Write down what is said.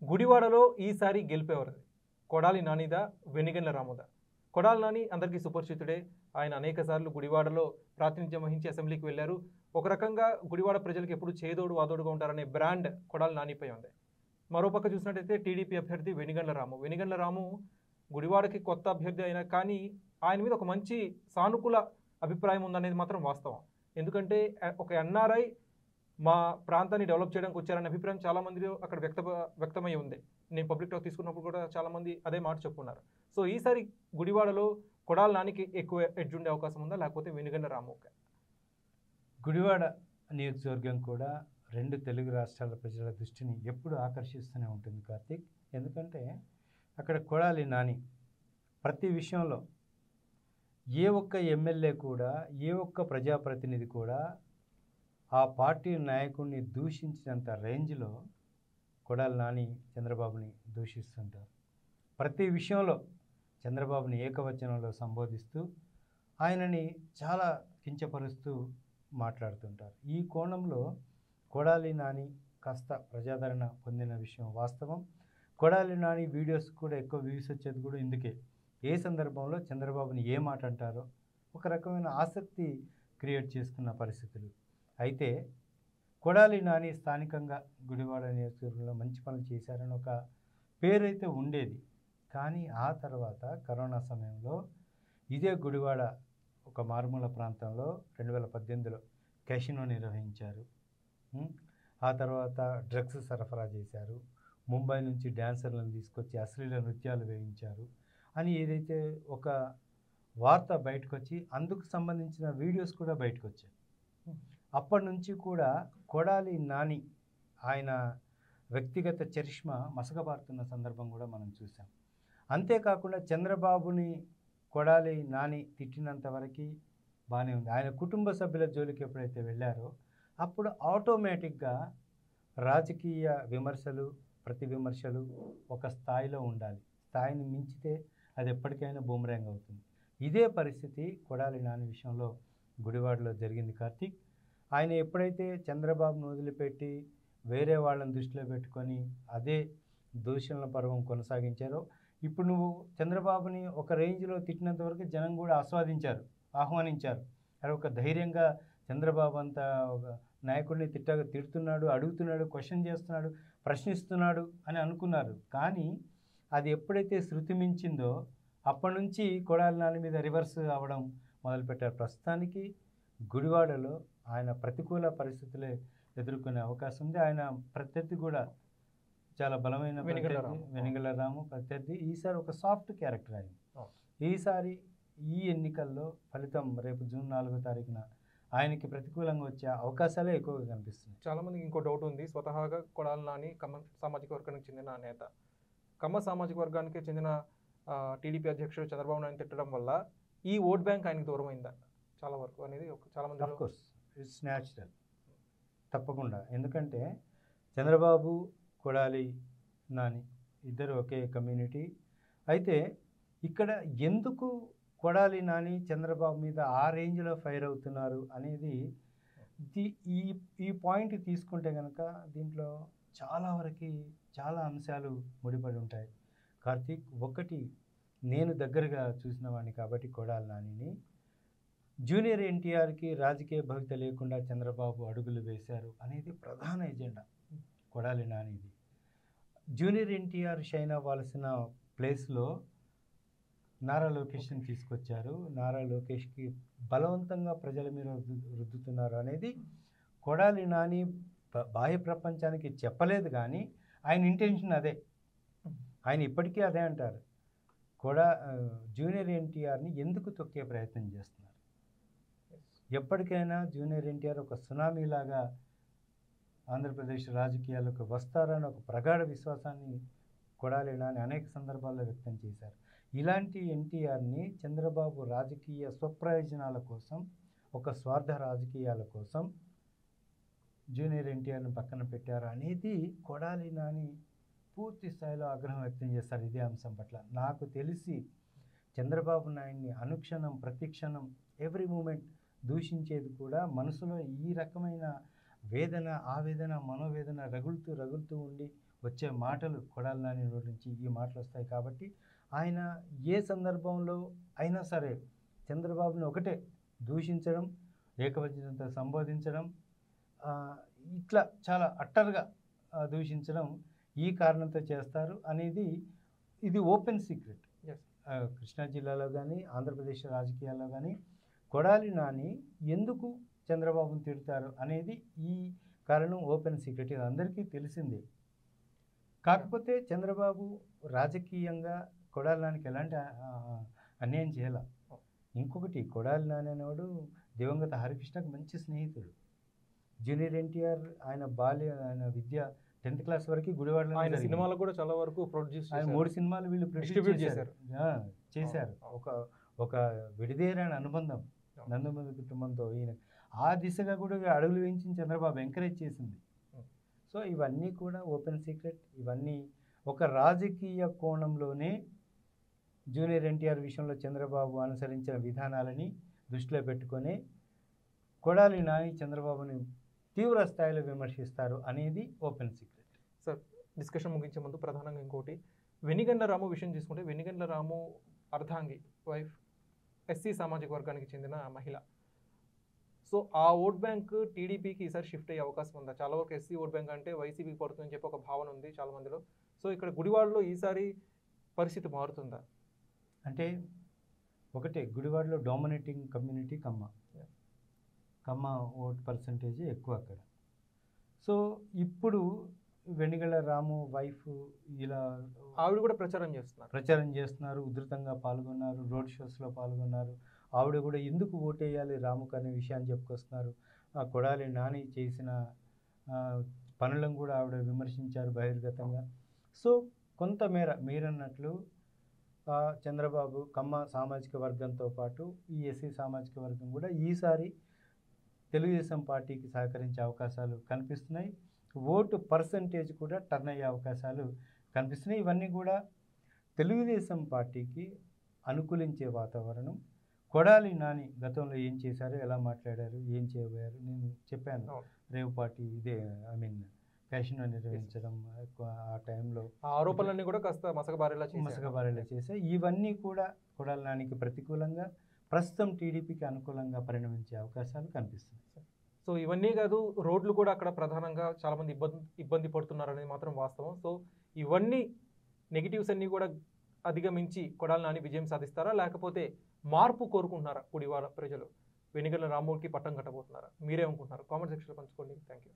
గుడివాడలో ఈసారి గెలిపేవారు కొడాలి నానిదా వెనిగండ్ల రాముదా? కొడాలి నాని అందరికీ సుపరిచితుడే. ఆయన అనేక సార్లు గుడివాడలో ప్రాతినిధ్యం వహించి అసెంబ్లీకి వెళ్లారు. ఒక రకంగా గుడివాడ ప్రజలకు ఎప్పుడు చేదోడు వాదోడుగా ఉంటారనే బ్రాండ్ కొడాలి నానిపై ఉంది. మరోపక్క చూసినట్టయితే టీడీపీ అభ్యర్థి వెనిగండ్ల రాము గుడివాడకి కొత్త అభ్యర్థి అయినా కానీ ఆయన మీద ఒక మంచి సానుకూల అభిప్రాయం ఉందనేది మాత్రం వాస్తవం. ఎందుకంటే ఒక ఎన్ఆర్ఐ మా ప్రాంతాన్ని డెవలప్ చేయడానికి వచ్చారనే అభిప్రాయం చాలామంది అక్కడ వ్యక్తమై ఉంది. నేను పబ్లిక్ టాక్ తీసుకున్నప్పుడు కూడా చాలామంది అదే మాట చెప్పుకున్నారు. సో ఈసారి గుడివాడలో కొడాలి నానికి ఎక్కువ ఎడ్జ్ ఉండే అవకాశం ఉందా, లేకపోతే వెనిగండ్ల రాము? గుడివాడ నియోజకవర్గం కూడా రెండు తెలుగు రాష్ట్రాల ప్రజల దృష్టిని ఎప్పుడు ఆకర్షిస్తూనే ఉంటుంది కార్తీక్. ఎందుకంటే అక్కడ కొడాలి నాని ప్రతి విషయంలో ఏ ఒక్క ఎమ్మెల్యే కూడా, ఏ ఒక్క ప్రజాప్రతినిధి కూడా ఆ పార్టీ నాయకుడిని దూషించినంత రేంజ్లో కొడాలి నాని చంద్రబాబుని దూషిస్తుంటారు. ప్రతి విషయంలో చంద్రబాబుని ఏకవచనంలో సంబోధిస్తూ ఆయనని చాలా కించపరుస్తూ మాట్లాడుతుంటారు. ఈ కోణంలో కొడాలి నాని కాస్త ప్రజాదరణ పొందిన విషయం వాస్తవం. కొడాలి నాని వీడియోస్ కూడా ఎక్కువ వ్యూస్ వచ్చేది కూడా ఇందుకే. ఏ సందర్భంలో చంద్రబాబుని ఏ మాట అంటారో ఒక రకమైన ఆసక్తి క్రియేట్ చేసుకున్న పరిస్థితులు. అయితే కొడాలి నాని స్థానికంగా గుడివాడ నియోజకవర్గంలో మంచి పనులు చేశారని ఒక పేరైతే ఉండేది. కానీ ఆ తర్వాత కరోనా సమయంలో ఇదే గుడివాడ ఒక మారుమూల ప్రాంతంలో 2018లో క్యాసినో నిర్వహించారు. ఆ తర్వాత డ్రగ్స్ సరఫరా చేశారు. ముంబై నుంచి డ్యాన్సర్లను తీసుకొచ్చి అశ్లీల నృత్యాలు వేయించారు అని ఏదైతే ఒక వార్త బయటకు వచ్చి అందుకు సంబంధించిన వీడియోస్ కూడా బయటకు వచ్చాయి. అప్పటి నుంచి కూడా కొడాలి నాని ఆయన వ్యక్తిగత చరిష్మా మసకబారుతున్న సందర్భం కూడా మనం చూసాం. అంతేకాకుండా చంద్రబాబుని కొడాలి నాని తిట్టినంత వరకు బాగానే ఉంది. ఆయన కుటుంబ సభ్యుల జోలికి ఎప్పుడైతే వెళ్ళారో అప్పుడు ఆటోమేటిక్గా రాజకీయ విమర్శలు, ప్రతి విమర్శలు ఒక స్థాయిలో ఉండాలి. స్థాయిని మించితే అది ఎప్పటికైనా బూమరాంగ్ అవుతుంది. ఇదే పరిస్థితి కొడాలి నాని విషయంలో గుడివాడలో జరిగింది కార్తీక్. ఆయన ఎప్పుడైతే చంద్రబాబును వదిలిపెట్టి వేరే వాళ్ళని దృష్టిలో పెట్టుకొని అదే దూషణల పర్వం కొనసాగించారో, ఇప్పుడు నువ్వు చంద్రబాబుని ఒక రేంజ్లో తిట్టినంత వరకు జనం కూడా ఆహ్వానించారు. అది ఒక ధైర్యంగా చంద్రబాబు అంత ఒక నాయకుడిని తిడుతున్నాడు, అడుగుతున్నాడు, క్వశ్చన్ చేస్తున్నాడు, ప్రశ్నిస్తున్నాడు అని అనుకున్నారు. కానీ అది ఎప్పుడైతే శృతి మించిందో అప్పటి నుంచి కొడాలి నాని మీద రివర్స్ అవ్వడం మొదలుపెట్టారు. ప్రస్తుతానికి గుడివాడలో ఆయన ప్రతికూల పరిస్థితులే ఎదుర్కొనే అవకాశం ఉంది. ఆయన ప్రత్యర్థి కూడా చాలా బలమైన వెనిగండ్ల రాము ప్రత్యర్థి. ఈసారి ఒక సాఫ్ట్ క్యారెక్టర్ అయింది. ఈసారి ఈ ఎన్నికల్లో ఫలితం రేపు జూన్ 4వ తారీఖున ఆయనకి ప్రతికూలంగా వచ్చే అవకాశాలే ఎక్కువగా కనిపిస్తుంది. చాలామందికి ఇంకో డౌట్ ఉంది. స్వతహాగా కొడాలి నాని కమ్మ సామాజిక వర్గానికి చెందిన నేత. కమ్మ సామాజిక వర్గానికి చెందిన టీడీపీ అధ్యక్షుడు చంద్రబాబు నాయుడు తిట్టడం వల్ల ఈ ఓట్ బ్యాంక్ ఆయనకు దూరమైందా చాలా వరకు అనేది చాలామంది. ఆఫ్ కోర్స్ ఇట్స్ న్యాచురల్, తప్పకుండా. ఎందుకంటే చంద్రబాబు, కొడాలి నాని ఇద్దరు ఒకే కమ్యూనిటీ. అయితే ఇక్కడ ఎందుకు కొడాలి నాని చంద్రబాబు మీద ఆ రేంజ్లో ఫైర్ అవుతున్నారు అనేది ఈ పాయింట్ తీసుకుంటే కనుక దీంట్లో చాలా వరకు చాలా అంశాలు ముడిపడి ఉంటాయి కార్తీక్. ఒకటి, నేను దగ్గరగా చూసిన వాడిని కాబట్టి కొడాలి నానిని, జూనియర్ ఎన్టీఆర్కి రాజకీయ భవిత లేకుండా చంద్రబాబు అడుగులు వేశారు అనేది ప్రధాన ఎజెండా కొడాలి నానిది. జూనియర్ ఎన్టీఆర్ షైన్ అవ్వాల్సిన ప్లేస్లో నారా లోకేష్ని తీసుకొచ్చారు. నారా లోకేష్కి బలవంతంగా ప్రజల మీద రుద్దుతున్నారు అనేది కొడాలి నాని బాహ్య ప్రపంచానికి చెప్పలేదు. కానీ ఆయన ఇంటెన్షన్ అదే. ఆయన ఇప్పటికీ అదే అంటారు. జూనియర్ ఎన్టీఆర్ని ఎందుకు తొక్కే ప్రయత్నం చేస్తున్నారు? ఎప్పటికైనా జూనియర్ ఎన్టీఆర్ ఒక సునామీలాగా ఆంధ్రప్రదేశ్ రాజకీయాలకు వస్తారని ఒక ప్రగాఢ విశ్వాసాన్ని కొడాలి నాని అనేక సందర్భాల్లో వ్యక్తం చేశారు. ఇలాంటి ఎన్టీఆర్ని చంద్రబాబు రాజకీయ స్వప్రయోజనాల కోసం, ఒక స్వార్థ రాజకీయాల కోసం జూనియర్ ఎన్టీఆర్ని పక్కన పెట్టారు అనేది కొడాలి నాని పూర్తి స్థాయిలో ఆగ్రహం వ్యక్తం చేస్తారు ఇదే అంశం పట్ల. నాకు తెలిసి చంద్రబాబు నాయుడిని అనుక్షణం, ప్రతిక్షణం, ఎవ్రీ మూమెంట్ దూషించేది కూడా మనసులో ఈ రకమైన వేదన, ఆవేదన, మనోవేదన రగులుతూ ఉండి వచ్చే మాటలు కొడాలి నాని నోటి నుంచి ఈ మాటలు వస్తాయి. కాబట్టి ఆయన ఏ సందర్భంలో అయినా సరే చంద్రబాబుని ఒకటే దూషించడం, ఏకవచనంతో సంబోధించడం, ఇట్లా చాలా అట్టర్గా దూషించడం ఈ కారణంతో చేస్తారు అనేది ఇది ఓపెన్ సీక్రెట్. కృష్ణా జిల్లాలో కానీ ఆంధ్రప్రదేశ్ రాజకీయాల్లో కానీ కొడాలి నాని ఎందుకు చంద్రబాబును తిడతారు అనేది ఈ కారణం ఓపెన్ సీక్రెట్, ఇది అందరికీ తెలిసిందే. కాకపోతే చంద్రబాబు రాజకీయంగా కొడాలి నానికి ఎలాంటి అన్యాయం చేయాల. ఇంకొకటి, కొడాలి నాని అనేవాడు దివంగత హరికృష్ణకు మంచి స్నేహితుడు. జూనియర్ ఎన్టీఆర్ ఆయన విద్య 10th క్లాస్ వరకు గుడివాడలో. ఆయన సినిమాలు కూడా చాలా వరకు ప్రొడ్యూస్ చేశారు. 3 సినిమాలు వీళ్ళు డిస్ట్రిబ్యూట్ చేశారు. ఒక విడిదేరైన అనుబంధం నందమూరి కుటుంబంతో ఈయన ఆ దిశగా కూడా అడుగులు వేయించి చంద్రబాబు ఎంకరేజ్ చేసింది. సో ఇవన్నీ కూడా ఓపెన్ సీక్రెట్. ఇవన్నీ ఒక రాజకీయ కోణంలోనే జూనియర్ ఎన్టీఆర్ విషయంలో చంద్రబాబు అనుసరించిన విధానాలని దృష్టిలో పెట్టుకొని కొడాలి నాని చంద్రబాబుని తీవ్ర స్థాయిలో విమర్శిస్తారు అనేది ఓపెన్ సీక్రెట్. సార్, డిస్కషన్ ముగించే ముందు ప్రధానంగా ఇంకోటి, వెనిగండ్ల రాము విషయం తీసుకుంటే వెనిగండ్ల రాము అర్ధాంగి వైఫ్ ఎస్సీ సామాజిక వర్గానికి చెందిన మహిళ. సో ఆ ఓట్ బ్యాంక్ టీడీపీకి ఈసారి షిఫ్ట్ అయ్యే అవకాశం ఉందా? చాలా వరకు ఎస్సీ ఓట్ బ్యాంక్ అంటే వైసీపీకి పడుతుందని చెప్పి ఒక భావన ఉంది చాలా మందిలో. సో ఇక్కడ గుడివాడలో ఈసారి పరిస్థితి మారుతుందా? అంటే ఒకటే, గుడివాడలో డామినేటింగ్ కమ్యూనిటీ కమ్మ ఓట్ పర్సంటేజ్ ఎక్కువ అక్కడ. సో ఇప్పుడు వెనిగళ్ల రాము వైఫ్ ఇలా ఆవిడ కూడా ప్రచారం చేస్తున్నారు, ఉధృతంగా పాల్గొన్నారు, రోడ్ షోస్లో పాల్గొన్నారు. ఆవిడ కూడా ఎందుకు ఓటేయాలి రాముకు అనే విషయాన్ని చెప్పుకొస్తున్నారు. కొడాలి నాని చేసిన పనులను కూడా ఆవిడ విమర్శించారు బహిర్గతంగా. సో కొంతమేర మీరన్నట్లు చంద్రబాబు కమ్మ సామాజిక వర్గంతో పాటు ఈ ఎస్సీ సామాజిక వర్గం కూడా ఈసారి తెలుగుదేశం పార్టీకి సహకరించే అవకాశాలు కనిపిస్తున్నాయి. ఓటు పర్సంటేజ్ కూడా టర్న్ అయ్యే అవకాశాలు కనిపిస్తున్నాయి. ఇవన్నీ కూడా తెలుగుదేశం పార్టీకి అనుకూలించే వాతావరణం. కొడాలి నాని గతంలో ఏం చేశారు, ఎలా మాట్లాడారు, ఏం చేయబోయారు నేను చెప్పాను. రేవు పార్టీ క్యాషినో నిర్వహించడం, ఆ టైంలో ఆరోపణలన్నీ కూడా కాస్త మసకబారేలా చేశాయి. ఇవన్నీ కూడా కొడాలి నానికి ప్రతికూలంగా, ప్రస్తుతం టీడీపీకి అనుకూలంగా పరిణమించే అవకాశాలు కనిపిస్తున్నాయి. సో ఇవన్నీ కాదు, రోడ్లు కూడా అక్కడ ప్రధానంగా చాలామంది ఇబ్బంది పడుతున్నారు అనేది మాత్రం వాస్తవం. సో ఇవన్నీ నెగిటివ్స్ అన్నీ కూడా అధిగమించి కొడాలి నాని విజయం సాధిస్తారా, లేకపోతే మార్పు కోరుకుంటున్నారా గుడివాడ ప్రజలు? వెనిగళ్ల రాముడికి పట్టం కట్టబోతున్నారా? మీరేమనుకుంటున్నారు? కామెంట్ సెక్షన్లో పంచుకోండి. Thank you.